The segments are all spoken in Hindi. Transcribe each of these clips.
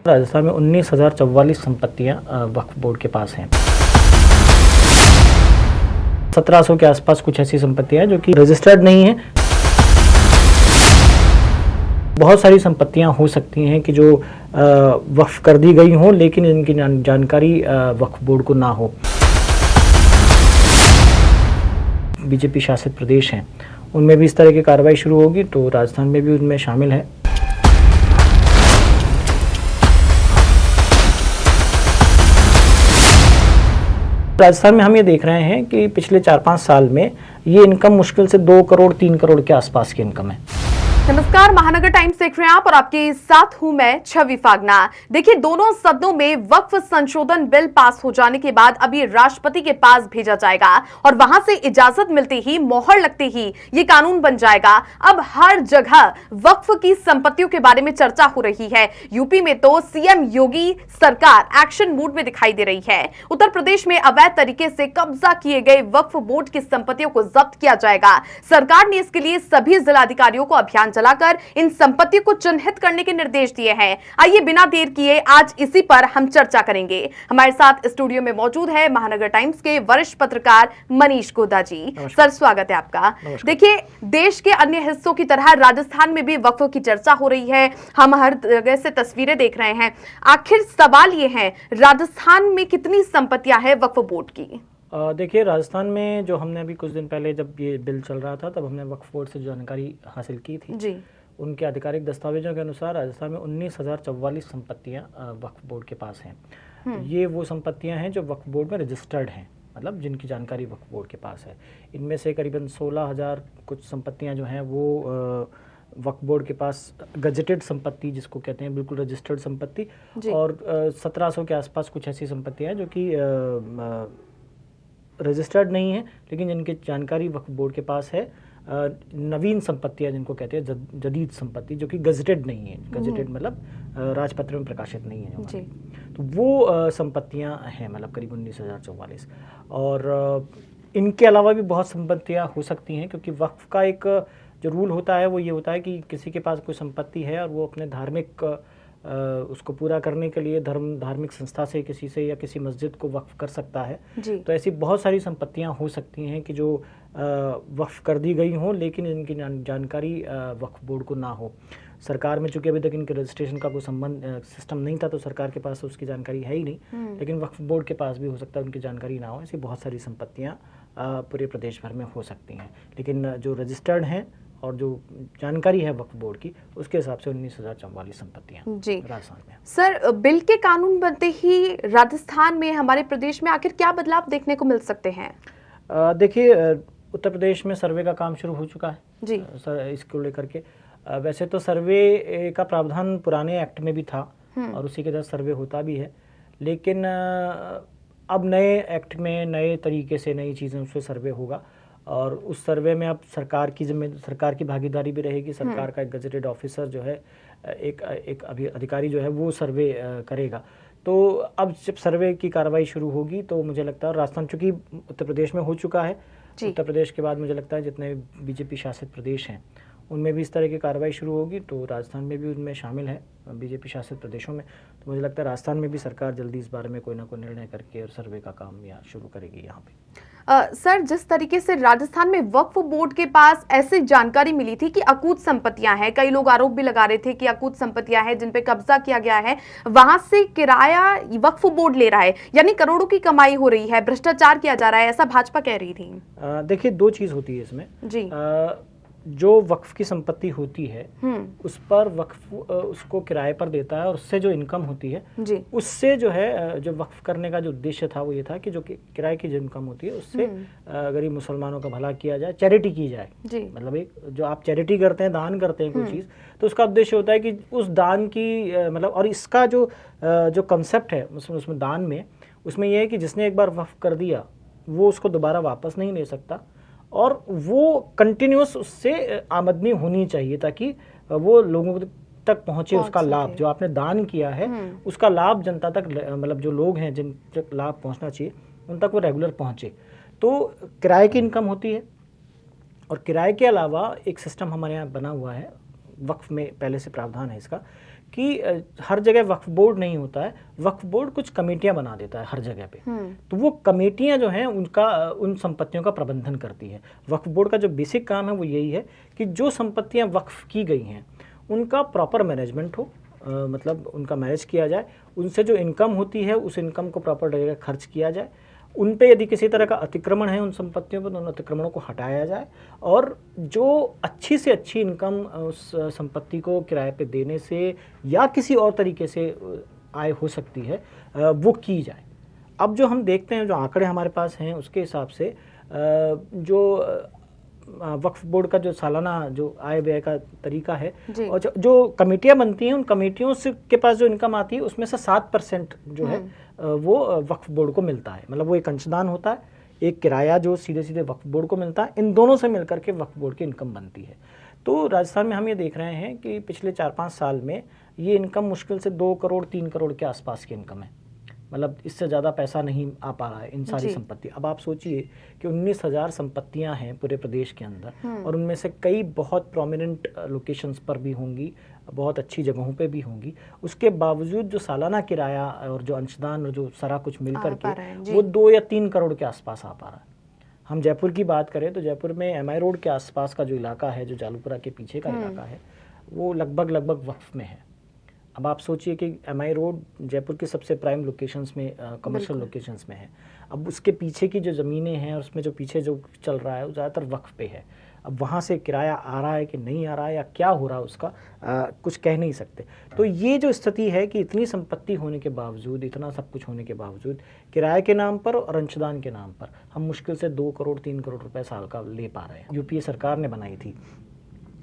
राजस्थान में 19,044 संपत्तियां वक्फ बोर्ड के पास हैं। 1700 के आसपास कुछ ऐसी संपत्तियां हैं जो कि रजिस्टर्ड नहीं है। बहुत सारी संपत्तियां हो सकती हैं कि जो वक्फ कर दी गई हों लेकिन इनकी जानकारी वक्फ बोर्ड को ना हो। बीजेपी शासित प्रदेश हैं उनमें भी इस तरह की कार्रवाई शुरू होगी, तो राजस्थान में भी उनमें शामिल है। राजस्थान में हम ये देख रहे हैं कि पिछले 4-5 साल में ये इनकम मुश्किल से 2 करोड़ 3 करोड़ के आसपास की इनकम है। नमस्कार, महानगर टाइम्स देख रहे हैं आप और आपके साथ हूं मैं छवि फागना। देखिए, दोनों सदनों में वक्फ संशोधन बिल पास हो जाने के बाद अब ये राष्ट्रपति के पास भेजा जाएगा और वहां से इजाजत मिलते ही, मोहर लगते ही ये कानून बन जाएगा। अब हर जगह वक्फ की संपत्तियों के बारे में चर्चा हो रही है। यूपी में तो सीएम योगी सरकार एक्शन मूड में दिखाई दे रही है। उत्तर प्रदेश में अवैध तरीके से कब्जा किए गए वक्फ बोर्ड की संपत्तियों को जब्त किया जाएगा। सरकार ने इसके लिए सभी जिलाधिकारियों को अभियान चलाकर इन संपत्तियों को चिन्हित करने के निर्देश दिए हैं। आइए बिना देर किए आज इसी पर हम चर्चा करेंगे। हमारे साथ स्टूडियो में मौजूद है महानगर टाइम्स के वरिष्ठ पत्रकार मनीष गोदा जी। सर, स्वागत है आपका। देखिए, देश के अन्य हिस्सों की तरह राजस्थान में भी वक्फ की चर्चा हो रही है। हम हर जगह से तस्वीरें देख रहे हैं। आखिर सवाल ये है, राजस्थान में कितनी संपत्तियां हैं वक्फ बोर्ड की? देखिए, राजस्थान में जो हमने अभी कुछ दिन पहले जब ये बिल चल रहा था तब हमने वक्फ बोर्ड से जो जानकारी हासिल की थी जी। उनके आधिकारिक दस्तावेजों के अनुसार राजस्थान में 19,044 संपत्तियां वक्फ बोर्ड के पास हैं। ये वो संपत्तियां हैं जो वक्फ बोर्ड में रजिस्टर्ड हैं, मतलब जिनकी जानकारी वक्फ बोर्ड के पास है। इनमें से करीबन 16,000 कुछ संपत्तियां जो हैं वो वक्फ बोर्ड के पास गजेटेड संपत्ति जिसको कहते हैं, बिल्कुल रजिस्टर्ड संपत्ति, और 1700 के आसपास कुछ ऐसी संपत्तियां हैं जो कि रजिस्टर्ड नहीं है लेकिन जिनकी जानकारी वक्फ बोर्ड के पास है। नवीन संपत्तियां जिनको कहते हैं, जदीद संपत्ति, जो कि गजेटेड नहीं है। गजेटेड मतलब राजपत्र में प्रकाशित नहीं है, तो वो संपत्तियां हैं, मतलब करीब 19,044। और इनके अलावा भी बहुत संपत्तियां हो सकती हैं, क्योंकि वक्फ का एक जो रूल होता है वो ये होता है कि किसी के पास कोई संपत्ति है और वो अपने धार्मिक उसको पूरा करने के लिए धार्मिक संस्था से, किसी से या किसी मस्जिद को वक्फ कर सकता है। तो ऐसी बहुत सारी संपत्तियां हो सकती हैं कि जो वक्फ कर दी गई हों लेकिन इनकी जानकारी वक्फ बोर्ड को ना हो। सरकार में चूंकि अभी तक इनके रजिस्ट्रेशन का कोई संबंध सिस्टम नहीं था, तो सरकार के पास उसकी जानकारी है ही नहीं, लेकिन वक्फ बोर्ड के पास भी हो सकता है उनकी जानकारी ना हो। ऐसी बहुत सारी संपत्तियाँ पूरे प्रदेश भर में हो सकती हैं, लेकिन जो रजिस्टर्ड हैं और जो जानकारी है वक्फ बोर्ड की, उसके हिसाब से 19,044 संपत्तियां राजस्थान में। सर, बिल के कानून बनते ही राजस्थान में, हमारे प्रदेश में आखिर क्या बदलाव देखने को मिल सकते हैं? देखिए, उत्तर प्रदेश में सर्वे का काम शुरू हो चुका है जी। इसको लेकर के। वैसे तो सर्वे का प्रावधान पुराने एक्ट में भी था और उसी के तहत सर्वे होता भी है, लेकिन अब नए एक्ट में नए तरीके से नई चीज़ों से सर्वे होगा और उस सर्वे में अब सरकार की भागीदारी भी रहेगी। सरकार का एक गजेटेड ऑफिसर जो है, एक अधिकारी जो है वो सर्वे करेगा। तो अब जब सर्वे की कार्रवाई शुरू होगी तो मुझे लगता है, राजस्थान चूंकि उत्तर प्रदेश में हो चुका है, उत्तर प्रदेश के बाद मुझे लगता है जितने बीजेपी शासित प्रदेश हैं उनमें भी इस तरह की कार्रवाई शुरू होगी, तो राजस्थान में भी उनमें शामिल है बीजेपी शासित प्रदेशों में। तो मुझे लगता है राजस्थान में भी सरकार जल्दी इस बारे में कोई ना कोई निर्णय करके और सर्वे का काम यहाँ शुरू करेगी। यहाँ पे सर, जिस तरीके से राजस्थान में वक्फ बोर्ड के पास ऐसी जानकारी मिली थी कि अकूत संपत्तियां हैं, कई लोग आरोप भी लगा रहे थे कि अकूत संपत्तियां हैं जिन पे कब्जा किया गया है, वहां से किराया वक्फ बोर्ड ले रहा है, यानी करोड़ों की कमाई हो रही है, भ्रष्टाचार किया जा रहा है, ऐसा भाजपा कह रही थी। देखिए, 2 चीज होती है इसमें जी। जो वक्फ की संपत्ति होती है उस पर वक्फ उसको किराए पर देता है और उससे जो इनकम होती है जी, उससे जो है, जो वक्फ करने का जो उद्देश्य था वो ये था कि जो किराए की जो इनकम होती है उससे गरीब मुसलमानों का भला किया जाए, चैरिटी की जाए जी। मतलब एक जो आप चैरिटी करते हैं, दान करते हैं कोई चीज़, तो उसका उद्देश्य होता है कि उस दान की मतलब, और इसका जो कंसेप्ट है उसमें दान में, उसमें यह है कि जिसने एक बार वक्फ कर दिया वो उसको दोबारा वापस नहीं ले सकता और वो कंटिन्यूस उससे आमदनी होनी चाहिए ताकि वो लोगों तक पहुंचे, उसका लाभ जो आपने दान किया है उसका लाभ जनता तक, मतलब जो लोग हैं जिन तक लाभ पहुंचना चाहिए उन तक वो रेगुलर पहुंचे। तो किराए की इनकम होती है और किराए के अलावा एक सिस्टम हमारे यहाँ बना हुआ है वक्फ में पहले से प्रावधान है इसका कि हर जगह वक्फ बोर्ड नहीं होता है, वक्फ बोर्ड कुछ कमेटियां बना देता है हर जगह पे। तो वो कमेटियां जो हैं उनका उन संपत्तियों का प्रबंधन करती है। वक्फ बोर्ड का जो बेसिक काम है वो यही है कि जो संपत्तियां वक्फ की गई हैं उनका प्रॉपर मैनेजमेंट हो, मतलब उनका मैनेज किया जाए, उनसे जो इनकम होती है उस इनकम को प्रॉपर जगह खर्च किया जाए, उन पे यदि किसी तरह का अतिक्रमण है उन संपत्तियों पर तो उन अतिक्रमणों को हटाया जाए, और जो अच्छी से अच्छी इनकम उस संपत्ति को किराए पे देने से या किसी और तरीके से आय हो सकती है वो की जाए। अब जो हम देखते हैं, जो आंकड़े हमारे पास हैं उसके हिसाब से जो वक्फ बोर्ड का जो सालाना जो आय व्यय का तरीका है और जो कमेटियां बनती हैं उन कमेटियों से के पास जो इनकम आती है उसमें से 7% जो है वो वक्फ बोर्ड को मिलता है। मतलब वो एक अंशदान होता है, एक किराया जो सीधे सीधे वक्फ बोर्ड को मिलता है, इन दोनों से मिलकर के वक्फ बोर्ड की इनकम बनती है। तो राजस्थान में हम ये देख रहे हैं कि पिछले 4-5 साल में ये इनकम मुश्किल से 2 करोड़ 3 करोड़ के आसपास की इनकम है। मतलब इससे ज़्यादा पैसा नहीं आ पा रहा है इन सारी संपत्ति। अब आप सोचिए कि 19,000 संपत्तियां हैं पूरे प्रदेश के अंदर और उनमें से कई बहुत प्रोमिनेंट लोकेशंस पर भी होंगी, बहुत अच्छी जगहों पे भी होंगी। उसके बावजूद जो सालाना किराया और जो अंशदान और जो सारा कुछ मिल करके वो 2 या 3 करोड़ के आसपास आ पा रहा है। हम जयपुर की बात करें तो जयपुर में MI रोड के आसपास का जो इलाका है, जो जालूपुरा के पीछे का इलाका है, वो लगभग वक्फ में है। अब आप सोचिए कि MI रोड जयपुर के सबसे प्राइम लोकेशंस में, कमर्शियल लोकेशंस में है। अब उसके पीछे की जो ज़मीनें हैं और उसमें जो पीछे जो चल रहा है वो ज़्यादातर वक्फ पे है। अब वहाँ से किराया आ रहा है कि नहीं आ रहा है या क्या हो रहा है उसका कुछ कह नहीं सकते। तो ये जो स्थिति है कि इतनी संपत्ति होने के बावजूद, इतना सब कुछ होने के बावजूद किराए के नाम पर और अंशदान के नाम पर हम मुश्किल से 2 करोड़ 3 करोड़ रुपए साल का ले पा रहे हैं। UPA सरकार ने बनाई थी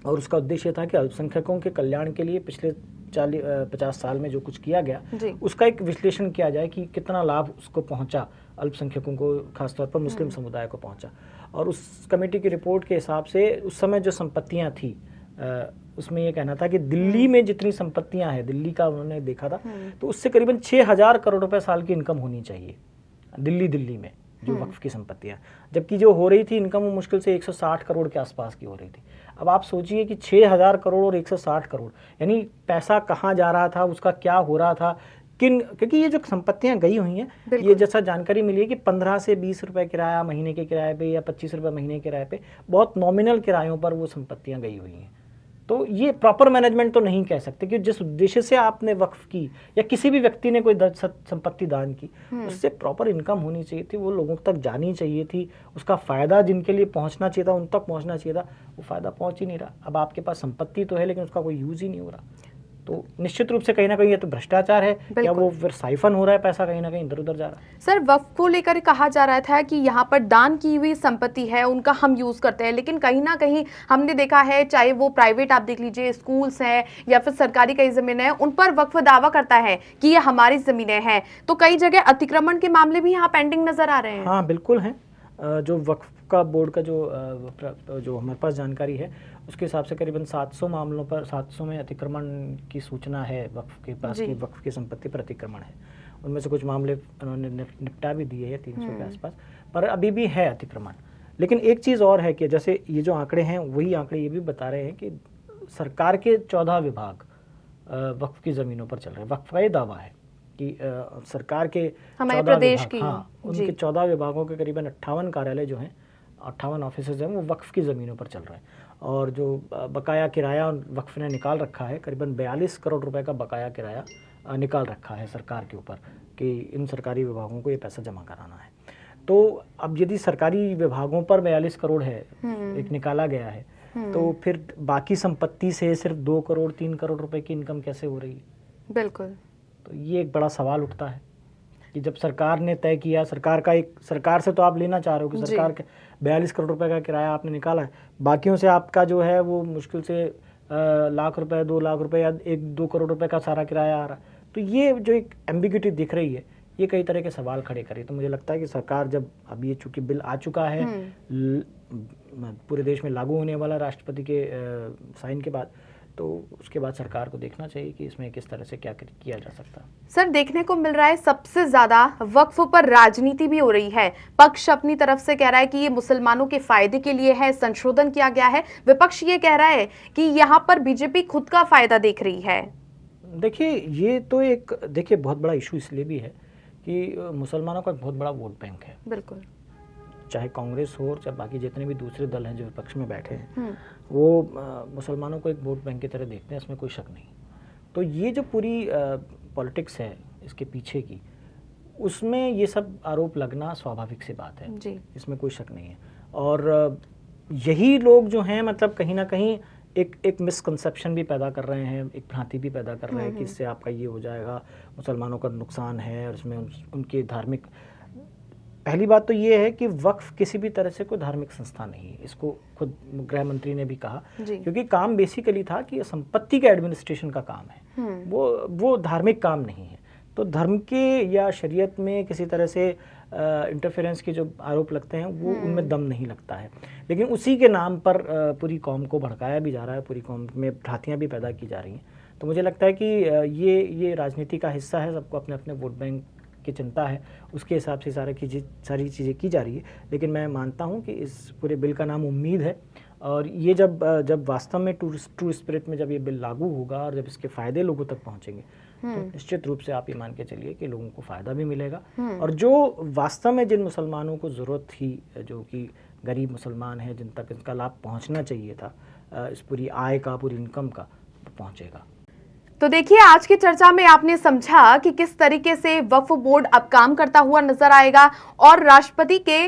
और उसका उद्देश्य था कि अल्पसंख्यकों के कल्याण के लिए पिछले 40-50 साल में जो कुछ किया गया उसका एक विश्लेषण किया जाए कि कितना लाभ उसको पहुंचा, अल्पसंख्यकों को, खासतौर पर मुस्लिम समुदाय को पहुंचा। और उस कमेटी की रिपोर्ट के हिसाब से उस समय जो संपत्तियां थी उसमें ये कहना था कि दिल्ली में जितनी संपत्तियां हैं, दिल्ली का उन्होंने देखा था, तो उससे करीबन 6,000 करोड़ रुपए साल की इनकम होनी चाहिए दिल्ली में जो वक्फ की संपत्तियां, जबकि जो हो रही थी इनकम वो मुश्किल से 160 करोड़ के आसपास की हो रही थी। अब आप सोचिए कि 6,000 करोड़ और 160 करोड़, यानी पैसा कहाँ जा रहा था, उसका क्या हो रहा था, क्योंकि ये जो संपत्तियां गई हुई हैं, ये जैसा जानकारी मिली है कि 15 से 20 रुपए किराया महीने के किराए पे या 25 रुपए महीने के किराए पे, बहुत नॉमिनल किरायों पर वो संपत्तियां गई हुई हैं। तो ये प्रॉपर मैनेजमेंट तो नहीं कह सकते कि जिस उद्देश्य से आपने वक्फ की या किसी भी व्यक्ति ने कोई संपत्ति दान की, उससे प्रॉपर इनकम होनी चाहिए थी, वो लोगों तक जानी चाहिए थी, उसका फायदा जिनके लिए पहुंचना चाहिए था उन तक पहुंचना चाहिए था, वो फायदा पहुंच ही नहीं रहा। अब आपके पास संपत्ति तो है लेकिन उसका कोई यूज ही नहीं हो रहा। तो निश्चित रूप से कहीं ना कहीं ये तो भ्रष्टाचार है या वो फिर साइफन हो रहा है, पैसा कहीं ना कहीं इधर उधर जा रहा है। सर, वक्फ को लेकर कहा जा रहा था कि यहाँ पर दान की हुई संपत्ति है उनका हम यूज करते हैं, लेकिन कहीं ना कहीं हमने देखा है, चाहे वो प्राइवेट आप देख लीजिए, स्कूल्स हैं या फिर सरकारी कई जमीनें हैं, उन पर वक्फ दावा करता है कि ये हमारी जमीनें हैं। तो कई जगह अतिक्रमण के मामले भी यहाँ पेंडिंग नजर आ रहे हैं। हाँ बिल्कुल है। जो वक्फ का बोर्ड का जो हमारे पास जानकारी है उसके हिसाब से करीबन 700 मामलों पर 700 में अतिक्रमण की सूचना है वक्फ के पास कि वक्फ की संपत्ति पर अतिक्रमण है। उनमें से कुछ मामले उन्होंने निपटा भी दिए हैं 300 के आसपास, पर अभी भी है अतिक्रमण। लेकिन एक चीज़ और है कि जैसे ये जो आंकड़े हैं वही आंकड़े ये भी बता रहे हैं कि सरकार के 14 विभाग वक्फ की ज़मीनों पर चल रहे हैं। वक्फ का ये दावा है कि सरकार के हमारे प्रदेश की, उनके 14 विभागों के करीबन 58 कार्यालय जो हैं, 58 ऑफिसेज हैं, वो वक्फ की ज़मीनों पर चल रहे हैं। और जो बकाया किराया वक्फ ने निकाल रखा है, करीबन 42 करोड़ रुपए का बकाया किराया निकाल रखा है सरकार के ऊपर कि इन सरकारी विभागों को ये पैसा जमा कराना है। तो अब यदि सरकारी विभागों पर 42 करोड़ है, एक निकाला गया है, तो फिर बाकी संपत्ति से सिर्फ 2 करोड़ 3 करोड़ रुपए की इनकम कैसे हो रही है? बिल्कुल। तो ये एक बड़ा सवाल उठता है कि जब सरकार ने तय किया, सरकार से तो आप लेना चाह रहे हो कि सरकार के 42 करोड़ रुपए का किराया आपने निकाला है, बाकियों से आपका जो है वो मुश्किल से लाख रुपए 2 लाख रुपए या 1-2 करोड़ रुपए का सारा किराया आ रहा है। तो ये जो एक एम्बिग्यूटी दिख रही है, ये कई तरह के सवाल खड़े करे। तो मुझे लगता है कि सरकार जब अब ये चूंकि बिल आ चुका है पूरे देश में लागू होने वाला राष्ट्रपति के साइन के बाद, तो उसके बाद सरकार को देखना चाहिए कि इसमें किस तरह से क्या किया जा सकता है। सर, देखने को मिल रहा है सबसे ज्यादा वक्फ पर राजनीति भी हो रही है। पक्ष अपनी तरफ से कह रहा है कि ये मुसलमानों के फायदे के लिए है, संशोधन किया गया है। विपक्ष ये कह रहा है कि यहाँ पर बीजेपी खुद का फायदा देख रही है। देखिए, ये तो एक बहुत बड़ा इशू इसलिए भी है कि मुसलमानों का एक बहुत बड़ा वोट बैंक है। बिल्कुल, चाहे कांग्रेस हो, चाहे बाकी जितने भी दूसरे दल हैं जो विपक्ष में बैठे हैं, वो मुसलमानों को एक वोट बैंक की तरह देखते हैं, इसमें कोई शक नहीं। तो ये जो पूरी पॉलिटिक्स है इसके पीछे की, उसमें ये सब आरोप लगना स्वाभाविक सी बात है जी। इसमें कोई शक नहीं है। और यही लोग जो हैं मतलब कहीं ना कहीं एक मिसकंसेप्शन भी पैदा कर रहे हैं, एक भ्रांति भी पैदा कर रहे हैं कि इससे आपका ये हो जाएगा, मुसलमानों का नुकसान है और इसमें उनके धार्मिक। पहली बात तो ये है कि वक्फ किसी भी तरह से कोई धार्मिक संस्था नहीं है, इसको खुद गृह मंत्री ने भी कहा, क्योंकि काम बेसिकली था कि संपत्ति के एडमिनिस्ट्रेशन का काम है, वो धार्मिक काम नहीं है। तो धर्म के या शरीयत में किसी तरह से इंटरफेरेंस के जो आरोप लगते हैं वो उनमें दम नहीं लगता है, लेकिन उसी के नाम पर पूरी कौम को भड़काया भी जा रहा है, पूरी कौम में भ्रांतियाँ भी पैदा की जा रही हैं। तो मुझे लगता है कि ये राजनीति का हिस्सा है, सबको अपने अपने वोट बैंक की चिंता है, उसके हिसाब से सारी चीज़ें की जा रही है। लेकिन मैं मानता हूँ कि इस पूरे बिल का नाम उम्मीद है, और ये जब वास्तव में ट्रू स्पिरिट में जब ये बिल लागू होगा और जब इसके फ़ायदे लोगों तक पहुँचेंगे तो निश्चित रूप से आप ये मान के चलिए कि लोगों को फ़ायदा भी मिलेगा। और जो वास्तव में जिन मुसलमानों को ज़रूरत थी, जो कि गरीब मुसलमान हैं, जिन तक इसका लाभ पहुँचना चाहिए था, इस पूरी आय का, पूरी इनकम का, पहुँचेगा। तो देखिए, आज की चर्चा में आपने समझा कि किस तरीके से वक्फ बोर्ड अब काम करता हुआ नजर आएगा, और राष्ट्रपति के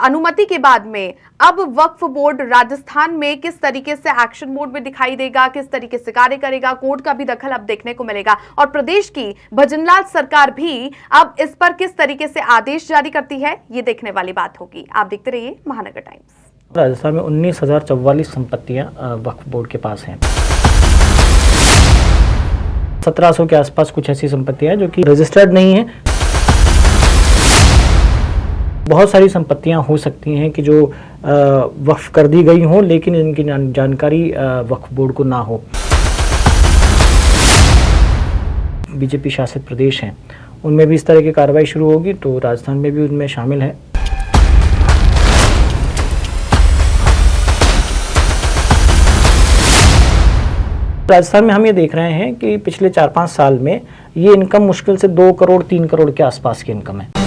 अनुमति के बाद में अब वक्फ बोर्ड राजस्थान में किस तरीके से एक्शन मोड में दिखाई देगा, किस तरीके से कार्य करेगा। कोर्ट का भी दखल अब देखने को मिलेगा, और प्रदेश की भजनलाल सरकार भी अब इस पर किस तरीके से आदेश जारी करती है, ये देखने वाली बात होगी। आप देखते रहिए महानगर टाइम्स। राजस्थान में 19,044 संपत्तियां वक्फ बोर्ड के पास हैं। 1700 के आसपास कुछ ऐसी संपत्तियां हैं जो कि रजिस्टर्ड नहीं है। बहुत सारी संपत्तियां हो सकती हैं कि जो वक्फ कर दी गई हों, लेकिन इनकी जानकारी वक्फ बोर्ड को ना हो। बीजेपी शासित प्रदेश हैं, उनमें भी इस तरह की कार्रवाई शुरू होगी, तो राजस्थान में भी उनमें शामिल है। राजस्थान में हम ये देख रहे हैं कि पिछले 4-5 साल में ये इनकम मुश्किल से 2 करोड़ 3 करोड़ के आसपास की इनकम है।